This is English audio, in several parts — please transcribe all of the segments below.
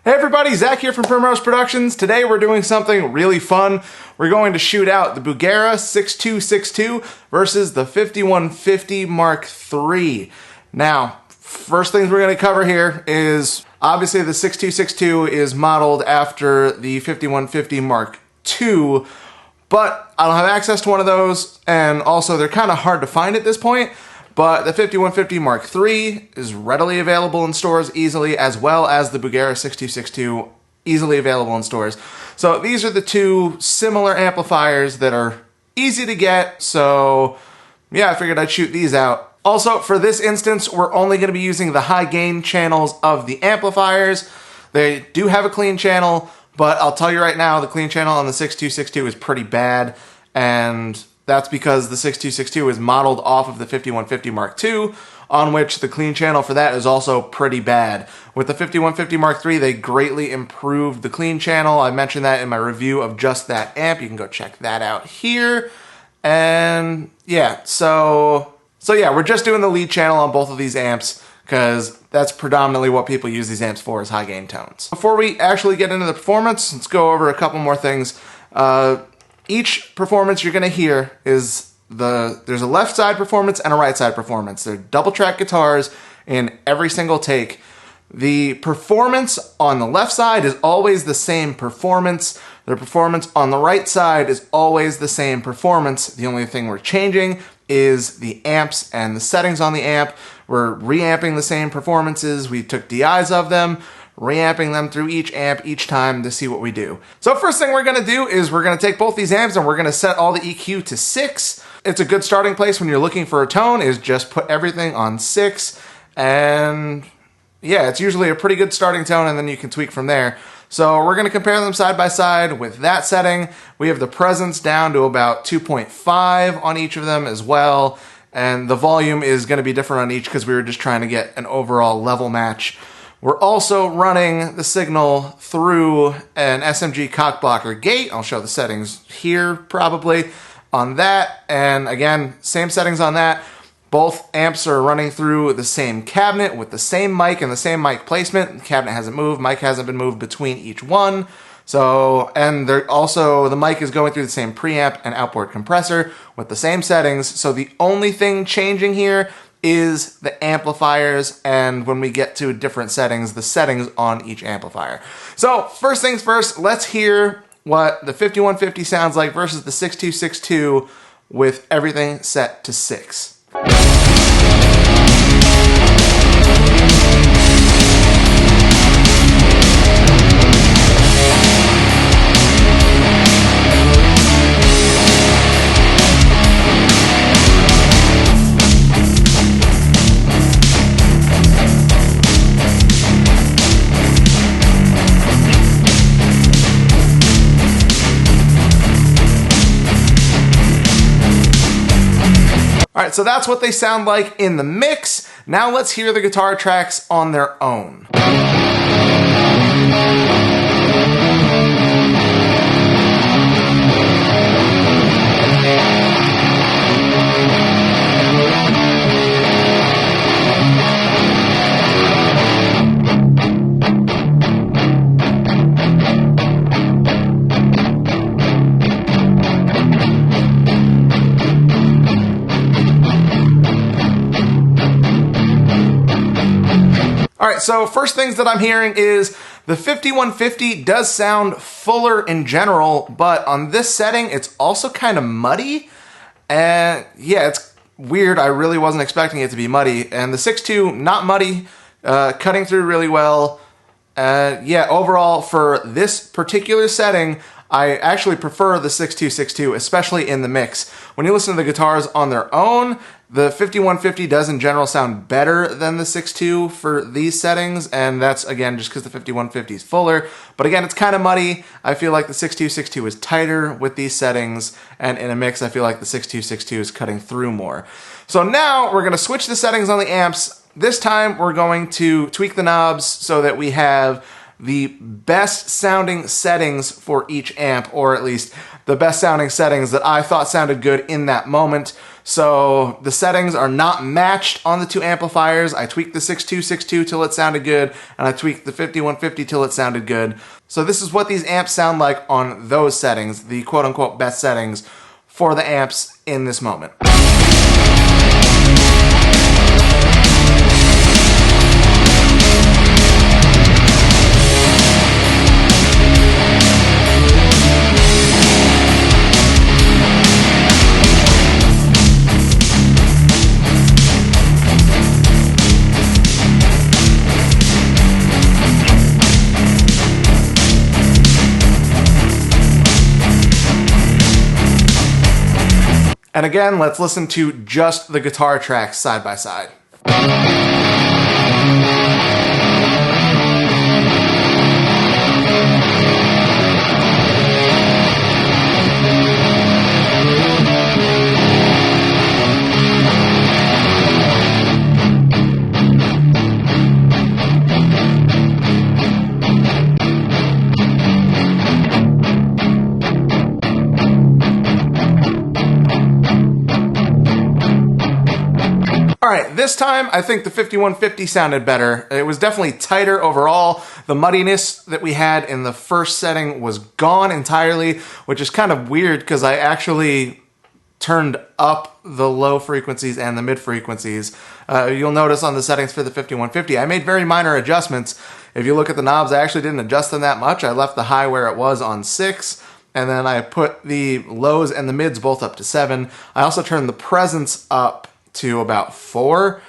Hey everybody, Zach here from Primrose Productions. Today we're doing something really fun. We're going to shoot out the Bugera 6262 versus the 5150 Mark III. Now, first things we're going to cover here is, obviously the 6262 is modeled after the 5150 Mark II, but I don't have access to one of those, and also they're kind of hard to find at this point. But the 5150 Mark III is readily available in stores easily, as well as the Bugera 6262 easily available in stores. So these are the two similar amplifiers that are easy to get, so yeah, I figured I'd shoot these out. Also, for this instance, we're only going to be using the high gain channels of the amplifiers. They do have a clean channel, but I'll tell you right now, the clean channel on the 6262 is pretty bad, and that's because the 6262 is modeled off of the 5150 Mark II, on which the clean channel for that is also pretty bad. With the 5150 Mark III, they greatly improved the clean channel. I mentioned that in my review of just that amp. You can go check that out here. And yeah, so yeah, we're just doing the lead channel on both of these amps because that's predominantly what people use these amps for, is high gain tones. Before we actually get into the performance, let's go over a couple more things. Each performance you're going to hear is there's a left side performance and a right side performance. They're double track guitars in every single take. The performance on the left side is always the same performance. The performance on the right side is always the same performance. The only thing we're changing is the amps and the settings on the amp. We're reamping the same performances. We took DIs of them, reamping them through each amp each time to see what we do. So first thing we're gonna do is we're gonna take both these amps and we're gonna set all the EQ to 6. It's a good starting place when you're looking for a tone, is just put everything on 6. And yeah, it's usually a pretty good starting tone, and then you can tweak from there. So we're gonna compare them side by side with that setting. We have the presence down to about 2.5 on each of them as well. And the volume is gonna be different on each because we were just trying to get an overall level match. We're also running the signal through an SMG cockblocker gate. I'll show the settings here probably on that. And again, same settings on that. Both amps are running through the same cabinet with the same mic and the same mic placement. The cabinet hasn't moved, mic hasn't been moved between each one. So, and they're also, the mic is going through the same preamp and outboard compressor with the same settings. So the only thing changing here is the amplifiers, and when we get to different settings, the settings on each amplifier. So first things first, let's hear what the 5150 sounds like versus the 6262 with everything set to 6. Alright, so that's what they sound like in the mix. Now let's hear the guitar tracks on their own. Alright, so first things that I'm hearing is the 5150 does sound fuller in general, but on this setting, it's also kind of muddy. And yeah, it's weird. I really wasn't expecting it to be muddy. And the 6.2, not muddy, cutting through really well. Yeah, overall, for this particular setting, I actually prefer the 6262, especially in the mix. When you listen to the guitars on their own, the 5150 does in general sound better than the 6.2 for these settings, and that's, again, just because the 5150 is fuller. But again, it's kind of muddy. I feel like the 6262 is tighter with these settings, and in a mix, I feel like the 6262 is cutting through more. So now we're going to switch the settings on the amps. This time, we're going to tweak the knobs so that we have the best sounding settings for each amp, or at least the best sounding settings that I thought sounded good in that moment. So the settings are not matched on the two amplifiers. I tweaked the 6262 till it sounded good, and I tweaked the 5150 till it sounded good. So this is what these amps sound like on those settings, the quote-unquote best settings for the amps in this moment. And again, let's listen to just the guitar tracks side by side. Alright, this time I think the 5150 sounded better. It was definitely tighter overall. The muddiness that we had in the first setting was gone entirely, which is kind of weird because I actually turned up the low frequencies and the mid frequencies. You'll notice on the settings for the 5150, I made very minor adjustments. If you look at the knobs, I actually didn't adjust them that much. I left the high where it was on 6, and then I put the lows and the mids both up to 7. I also turned the presence up to about 4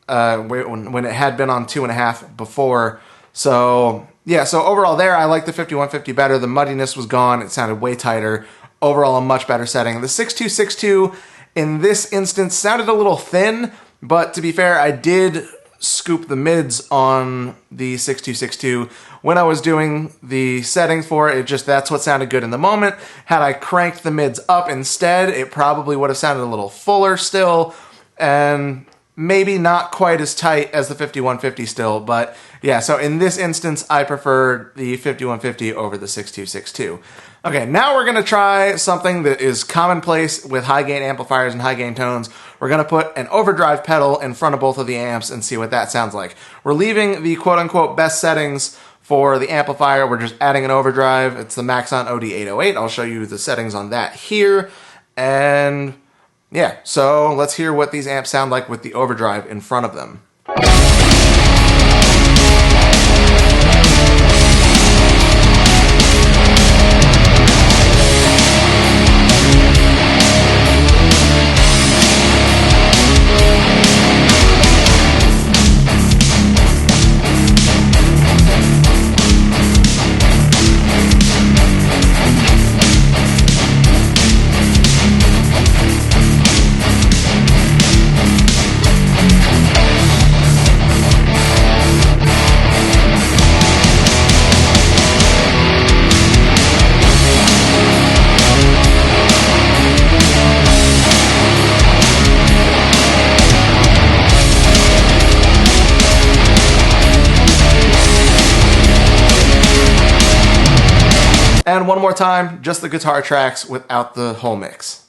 when it had been on 2.5 before. So yeah, so overall there I like the 5150 better. The muddiness was gone. It sounded way tighter. Overall a much better setting. The 6262 in this instance sounded a little thin, but to be fair, I did scoop the mids on the 6262 when I was doing the settings for it. That's what sounded good in the moment. Had I cranked the mids up instead, it probably would have sounded a little fuller still, and maybe not quite as tight as the 5150 still, but yeah, so in this instance, I preferred the 5150 over the 6262. Okay, now we're gonna try something that is commonplace with high gain amplifiers and high gain tones. We're gonna put an overdrive pedal in front of both of the amps and see what that sounds like. We're leaving the quote-unquote best settings for the amplifier. We're just adding an overdrive. It's the Maxon OD808. I'll show you the settings on that here, and yeah, so let's hear what these amps sound like with the overdrive in front of them. And one more time, just the guitar tracks without the whole mix.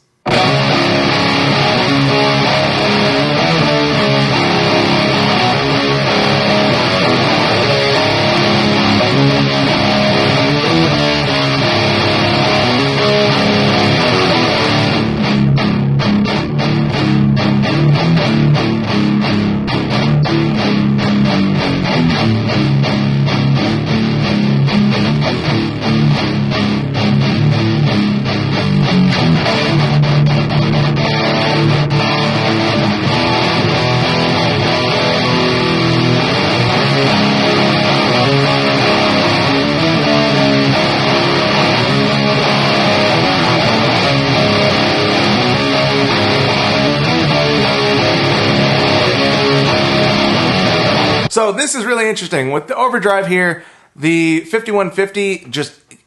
So this is really interesting. With the overdrive here, the 5150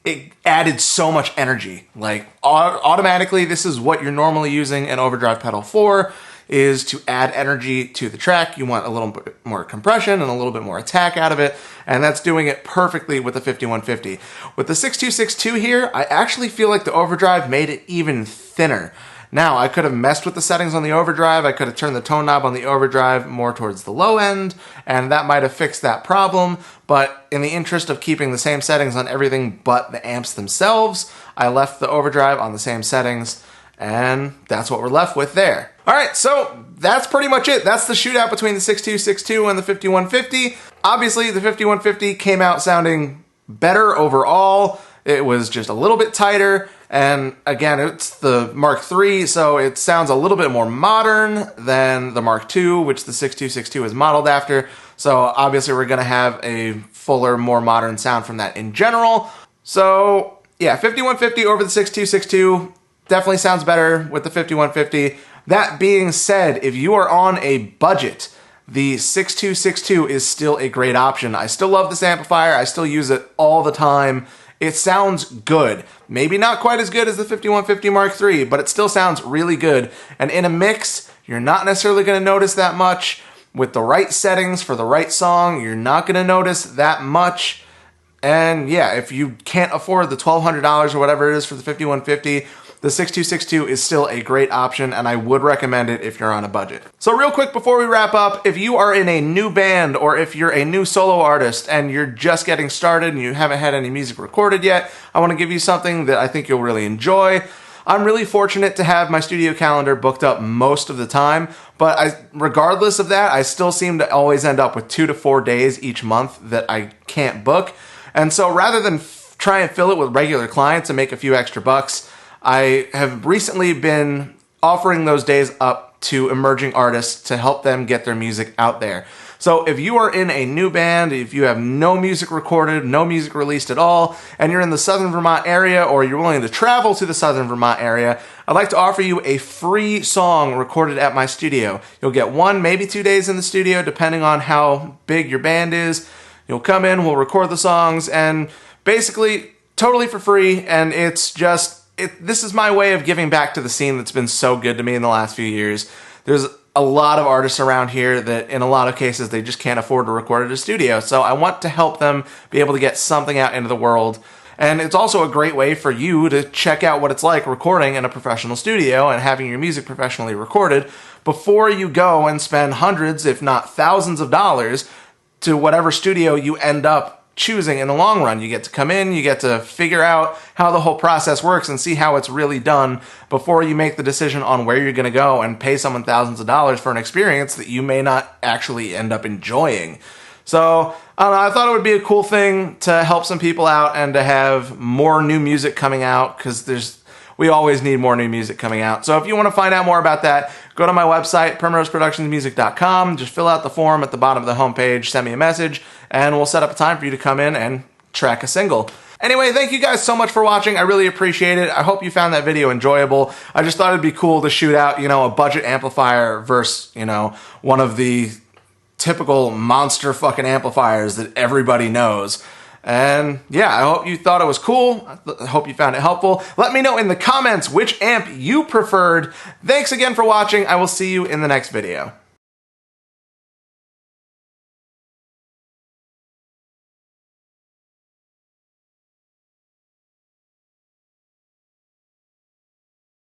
it added so much energy. Like automatically, this is what you're normally using an overdrive pedal for. is to add energy to the track. You want a little bit more compression and a little bit more attack out of it, and that's doing it perfectly with the 5150. With the 6262 here, I actually feel like the overdrive made it even thinner. Now, I could have messed with the settings on the overdrive. I could have turned the tone knob on the overdrive more towards the low end, and that might have fixed that problem. But in the interest of keeping the same settings on everything but the amps themselves, I left the overdrive on the same settings, and that's what we're left with there. All right, so that's pretty much it. That's the shootout between the 6262 and the 5150. Obviously, the 5150 came out sounding better overall. It was just a little bit tighter. And again, it's the Mark III, so it sounds a little bit more modern than the Mark II, which the 6262 is modeled after. So obviously we're going to have a fuller, more modern sound from that in general. So yeah, 5150 over the 6262 definitely sounds better with the 5150. That being said, if you are on a budget, the 6262 is still a great option. I still love this amplifier. I still use it all the time. It sounds good. Maybe not quite as good as the 5150 Mark III, but it still sounds really good. And in a mix, you're not necessarily going to notice that much. With the right settings for the right song, you're not going to notice that much. And yeah, if you can't afford the $1,200 or whatever it is for the 5150, the 6262 is still a great option, and I would recommend it if you're on a budget. So real quick before we wrap up, if you are in a new band or if you're a new solo artist and you're just getting started and you haven't had any music recorded yet, I want to give you something that I think you'll really enjoy. I'm really fortunate to have my studio calendar booked up most of the time, but regardless of that, I still seem to always end up with 2 to 4 days each month that I can't book. And so rather than try and fill it with regular clients and make a few extra bucks, I have recently been offering those days up to emerging artists to help them get their music out there. So if you are in a new band, if you have no music recorded, no music released at all, and you're in the Southern Vermont area or you're willing to travel to the Southern Vermont area, I'd like to offer you a free song recorded at my studio. You'll get 1, maybe 2 days in the studio depending on how big your band is. You'll come in, we'll record the songs, and basically totally for free, and it's just this is my way of giving back to the scene that's been so good to me in the last few years. There's a lot of artists around here that in a lot of cases they just can't afford to record at a studio. So I want to help them be able to get something out into the world. And it's also a great way for you to check out what it's like recording in a professional studio and having your music professionally recorded before you go and spend hundreds, if not thousands of dollars to whatever studio you end up choosing in the long run. You get to come in, you get to figure out how the whole process works and see how it's really done before you make the decision on where you're going to go and pay someone thousands of dollars for an experience that you may not actually end up enjoying. So I don't know, I thought it would be a cool thing to help some people out and to have more new music coming out, because we always need more new music coming out. So if you want to find out more about that, go to my website, primroseproductionsmusic.com. Just fill out the form at the bottom of the homepage, send me a message, and we'll set up a time for you to come in and track a single. Anyway, thank you guys so much for watching. I really appreciate it. I hope you found that video enjoyable. I just thought it'd be cool to shoot out, a budget amplifier versus, one of the typical monster fucking amplifiers that everybody knows. And yeah, I hope you thought it was cool. I hope you found it helpful. Let me know in the comments which amp you preferred. Thanks again for watching. I will see you in the next video.